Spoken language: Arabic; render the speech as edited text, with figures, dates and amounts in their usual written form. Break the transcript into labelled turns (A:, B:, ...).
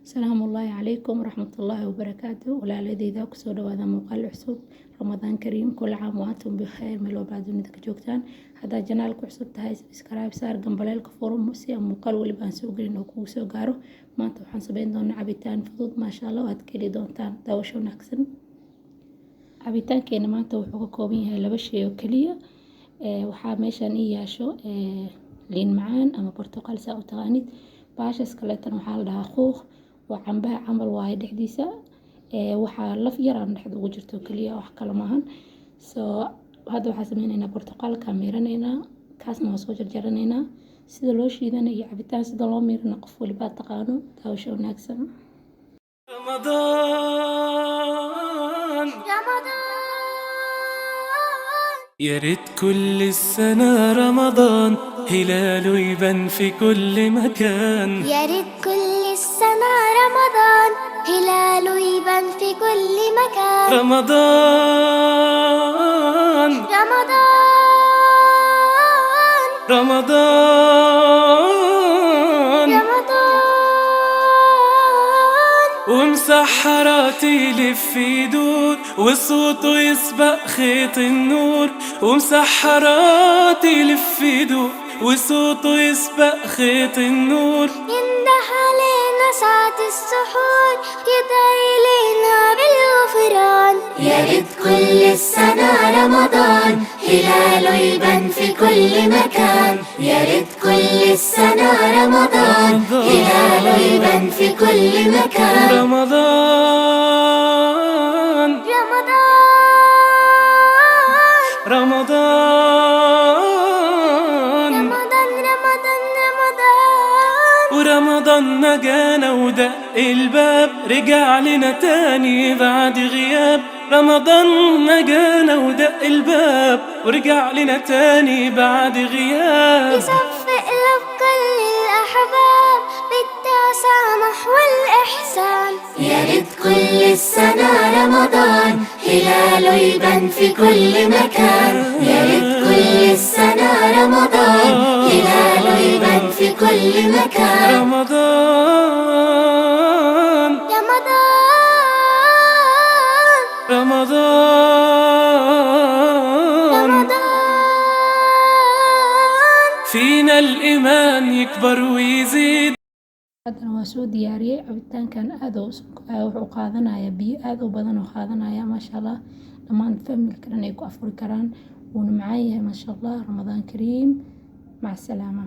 A: السلام الله عليكم ورحمة الله وبركاته. ولا لدي ذاك سود وهذا مقال عصب رمضان كريم، كل عام وأنتم بخير. ملو بعد ذلك جوكتان هذا جنالك عصب تهاي سبسكرايب صار جنبالك فورم مسي مقال واللي بنسوق لنا كوسو قارو ما أنتم حنسبين دون عبيتان فضود ما شاء الله وهتكلي دونتان دوشوا نكسن عبيتان كينا ما أنتم وحقا كوبين هاي لبشي وكلية. waxaa meeshaan ii yaasho liin macaan ama برتقال saa u taqaanid. baashas kaleetan waxaa la dhahaa khuuq, waa cambaha camal waaye dhexdiisa. waxaa laf yar aan dhexda ugu jirto kaliya, wax kale maahan. hadda waxaa sameynaynaa برتقالka miiranaynaa, kaasna waa soo jarjaranaynaa. sida loo shiidana iyo cabitaan sida loo miirana qof waliba taqaano. daawasho wanaagsan.
B: يا ريت كل السنة رمضان هلاله يبان في كل مكان.
C: يا ريت كل السنة رمضان هلاله يبان في كل مكان.
B: رمضان
C: رمضان
B: رمضان
C: رمضان
B: ومسحرات يلف يدور وصوته يسبق خيط النور. ومسحرات يلف يدور وصوته يسبق خيط النور.
C: ينده علينا ساعة السحور يدعي لينا بالغفران. يا ريت كل السنة رمضان هلاله يبان في كل مكان. يا ريت كل السنة رمضان هلاله يبان في كل مكان.
B: رمضان
C: رمضان
B: رمضان
C: رمضان رمضان
B: ورمضان نجانا ودق الباب رجع لنا تاني بعد غياب. رمضان نجانا ودق الباب ورجع لنا تاني بعد غياب.
C: يصفق له كل الأحباب بالتسامح والإحسان. يا ريت كل السنة رمضان هلاله يبان في كل مكان. يا ريت كل السنة رمضان هلاله يبان في كل مكان.
B: رمضان
C: رمضان
B: رمضان فينا الإيمان يكبر ويزيد.
A: haddana waa soo diyaariyey cabitaankan wuxuu qaadanayaa biyo aad u badan oo qaadanaya maasha allah. dhammaan familka dhan ay ku afuri karaan, wuuna macaan yahay maasha allah. ramadaan kariim, mac salaama.